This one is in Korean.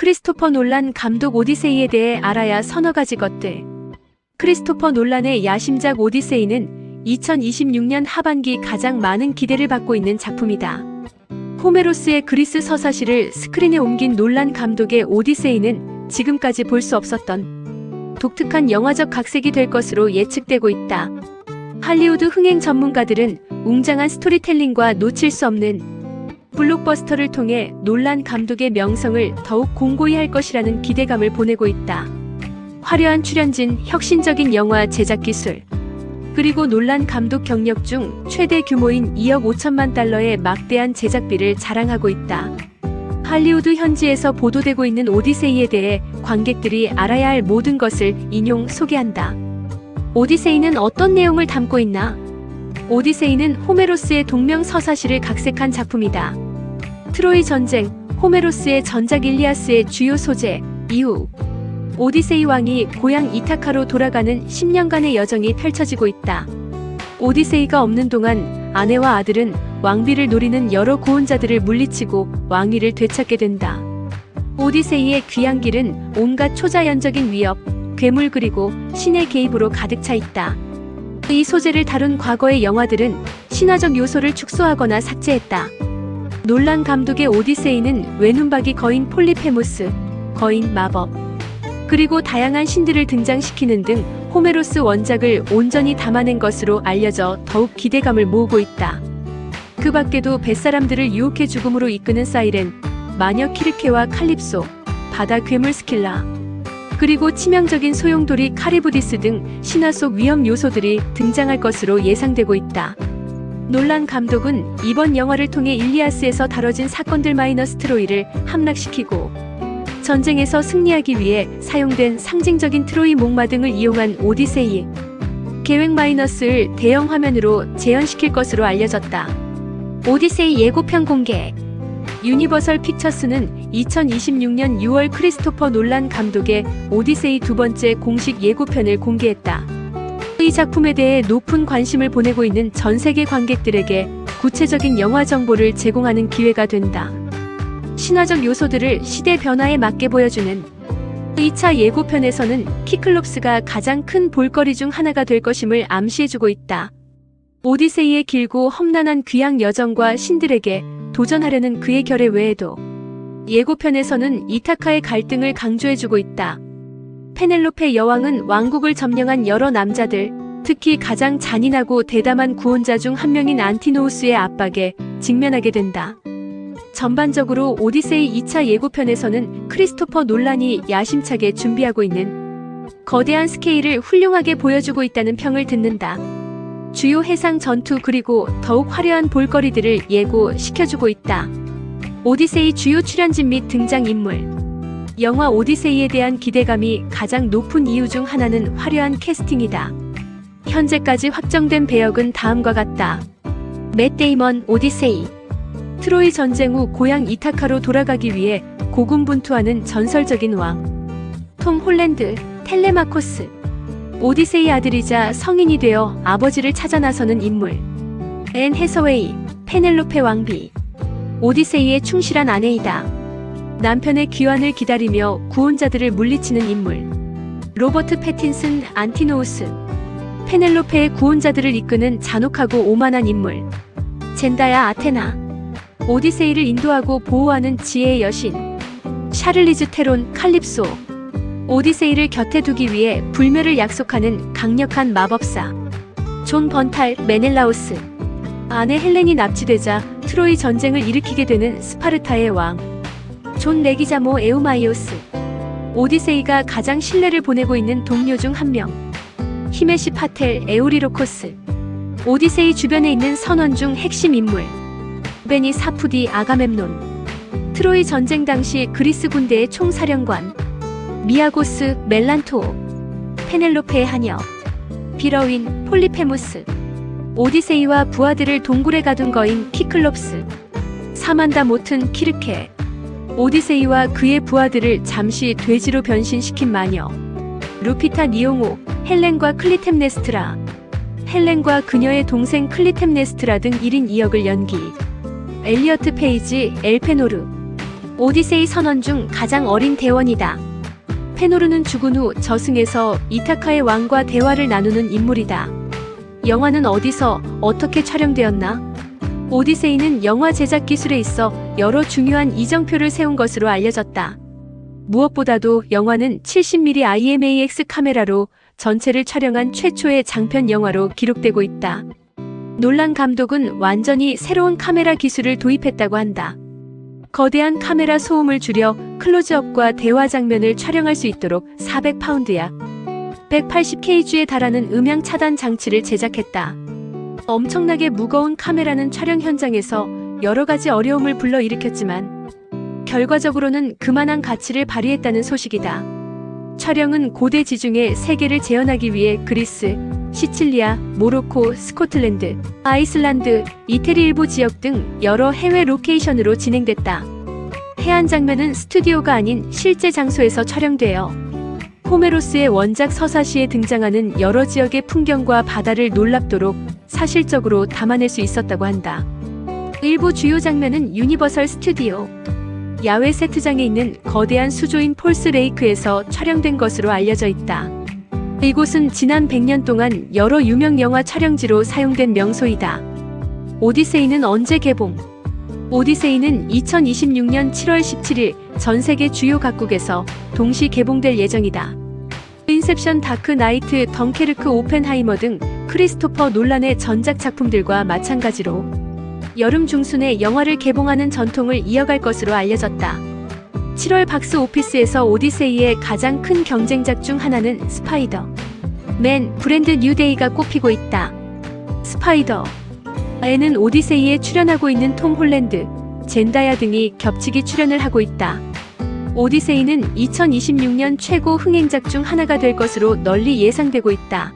크리스토퍼 놀란 감독 오디세이에 대해 알아야 서너 가지 것들. 크리스토퍼 놀란의 야심작 오디세이는 2026년 하반기 가장 많은 기대를 받고 있는 작품이다. 호메로스의 그리스 서사시를 스크린에 옮긴 놀란 감독의 오디세이는 지금까지 볼 수 없었던 독특한 영화적 각색이 될 것으로 예측되고 있다. 할리우드 흥행 전문가들은 웅장한 스토리텔링과 놓칠 수 없는 블록버스터를 통해 놀란 감독의 명성을 더욱 공고히 할 것이라는 기대감을 보내고 있다. 화려한 출연진, 혁신적인 영화 제작 기술, 그리고 놀란 감독 경력 중 최대 규모인 2억 5천만 달러의 막대한 제작비를 자랑하고 있다. 할리우드 현지에서 보도되고 있는 오디세이에 대해 관객들이 알아야 할 모든 것을 소개한다. 오디세이는 어떤 내용을 담고 있나? 오디세이는 호메로스의 동명서사시를 각색한 작품이다. 트로이 전쟁, 호메로스의 전작 일리아스의 주요 소재, 이후 오디세이 왕이 고향 이타카로 돌아가는 10년간의 여정이 펼쳐지고 있다. 오디세이가 없는 동안 아내와 아들은 왕비를 노리는 여러 구원자들을 물리치고 왕위를 되찾게 된다. 오디세이의 귀한 길은 온갖 초자연적인 위협, 괴물 그리고 신의 개입으로 가득 차 있다. 이 소재를 다룬 과거의 영화들은 신화적 요소를 축소하거나 삭제했다. 놀란 감독의 오디세이는 외눈박이 거인 폴리페모스, 거인 마법, 그리고 다양한 신들을 등장시키는 등 호메로스 원작을 온전히 담아낸 것으로 알려져 더욱 기대감을 모으고 있다. 그 밖에도 뱃사람들을 유혹해 죽음으로 이끄는 사이렌, 마녀 키르케와 칼립소, 바다 괴물 스킬라, 그리고 치명적인 소용돌이 카리부디스 등 신화 속 위험 요소들이 등장할 것으로 예상되고 있다. 놀란 감독은 이번 영화를 통해 일리아스에서 다뤄진 사건들 마이너스 트로이를 함락시키고 전쟁에서 승리하기 위해 사용된 상징적인 트로이 목마 등을 이용한 오디세이 계획 마이너스를 대형 화면으로 재현시킬 것으로 알려졌다. 오디세이 예고편 공개. 유니버설 픽처스는 2026년 6월 크리스토퍼 놀란 감독의 오디세이 두 번째 공식 예고편을 공개했다. 이 작품에 대해 높은 관심을 보내고 있는 전 세계 관객들에게 구체적인 영화 정보를 제공하는 기회가 된다. 신화적 요소들을 시대 변화에 맞게 보여주는 2차 예고편에서는 키클롭스가 가장 큰 볼거리 중 하나가 될 것임을 암시해주고 있다. 오디세이의 길고 험난한 귀향 여정과 신들에게 도전하려는 그의 결의 외에도 예고편에서는 이타카의 갈등을 강조해주고 있다. 페넬로페 여왕은 왕국을 점령한 여러 남자들, 특히 가장 잔인하고 대담한 구원자 중 한 명인 안티노우스의 압박에 직면하게 된다. 전반적으로 오디세이 2차 예고편에서는 크리스토퍼 놀란이 야심차게 준비하고 있는 거대한 스케일을 훌륭하게 보여주고 있다는 평을 듣는다. 주요 해상 전투 그리고 더욱 화려한 볼거리들을 예고시켜주고 있다. 오디세이 주요 출연진 및 등장인물. 영화 오디세이에 대한 기대감이 가장 높은 이유 중 하나는 화려한 캐스팅이다. 현재까지 확정된 배역은 다음과 같다. 맷 데이먼 오디세이. 트로이 전쟁 후 고향 이타카로 돌아가기 위해 고군분투하는 전설적인 왕. 톰 홀랜드, 텔레마코스. 오디세이 아들이자 성인이 되어 아버지를 찾아 나서는 인물. 앤 해서웨이, 페넬로페 왕비. 오디세이의 충실한 아내이다. 남편의 귀환을 기다리며 구원자들을 물리치는 인물. 로버트 패틴슨, 안티노우스. 페넬로페의 구원자들을 이끄는 잔혹하고 오만한 인물. 젠다야 아테나. 오디세이를 인도하고 보호하는 지혜의 여신. 샤를리즈 테론, 칼립소. 오디세이를 곁에 두기 위해 불멸을 약속하는 강력한 마법사. 존 번탈, 메넬라오스. 아내 헬렌이 납치되자 트로이 전쟁을 일으키게 되는 스파르타의 왕. 존 레기자모 에우마이오스. 오디세이가 가장 신뢰를 보내고 있는 동료 중 한 명. 히메시 파텔, 에우리로코스. 오디세이 주변에 있는 선원 중 핵심 인물. 베니 사푸디, 아가멤논. 트로이 전쟁 당시 그리스 군대의 총사령관. 미아고스, 멜란토. 페넬로페의 하녀. 비러윈, 폴리페모스. 오디세이와 부하들을 동굴에 가둔 거인 키클롭스. 사만다 모튼, 키르케. 오디세이와 그의 부하들을 잠시 돼지로 변신시킨 마녀. 루피타 니옹호, 헬렌과 클리템네스트라. 헬렌과 그녀의 동생 클리템네스트라 등 1인 2역을 연기. 엘리어트 페이지, 엘페노르. 오디세이 선원 중 가장 어린 대원이다. 페노르는 죽은 후 저승에서 이타카의 왕과 대화를 나누는 인물이다. 영화는 어디서 어떻게 촬영되었나? 오디세이는 영화 제작 기술에 있어 여러 중요한 이정표를 세운 것으로 알려졌다. 무엇보다도 영화는 70mm IMAX 카메라로 전체를 촬영한 최초의 장편 영화로 기록되고 있다. 놀란 감독은 완전히 새로운 카메라 기술을 도입했다고 한다. 거대한 카메라 소음을 줄여 클로즈업과 대화 장면을 촬영할 수 있도록 400파운드야 180kg에 달하는 음향 차단 장치를 제작했다. 엄청나게 무거운 카메라는 촬영 현장에서 여러 가지 어려움을 불러일으켰지만 결과적으로는 그만한 가치를 발휘했다는 소식이다. 촬영은 고대 지중해 세계를 재현하기 위해 그리스, 시칠리아, 모로코, 스코틀랜드, 아이슬란드, 이태리 일부 지역 등 여러 해외 로케이션으로 진행됐다. 해안 장면은 스튜디오가 아닌 실제 장소에서 촬영되어 호메로스의 원작 서사시에 등장하는 여러 지역의 풍경과 바다를 놀랍도록 사실적으로 담아낼 수 있었다고 한다. 일부 주요 장면은 유니버설 스튜디오 야외 세트장에 있는 거대한 수조인 폴스 레이크에서 촬영된 것으로 알려져 있다. 이곳은 지난 100년 동안 여러 유명 영화 촬영지로 사용된 명소이다. 오디세이는 언제 개봉? 오디세이는 2026년 7월 17일 전 세계 주요 각국에서 동시 개봉될 예정이다. 인셉션, 다크 나이트, 덩케르크, 오펜하이머 등 크리스토퍼 놀란의 전작 작품들과 마찬가지로 여름 중순에 영화를 개봉하는 전통을 이어갈 것으로 알려졌다. 7월 박스 오피스에서 오디세이의 가장 큰 경쟁작 중 하나는 스파이더 맨 브랜드 뉴데이가 꼽히고 있다. 스파이더에는 오디세이에 출연하고 있는 톰 홀랜드, 젠다야 등이 겹치기 출연을 하고 있다. 오디세이는 2026년 최고 흥행작 중 하나가 될 것으로 널리 예상되고 있다.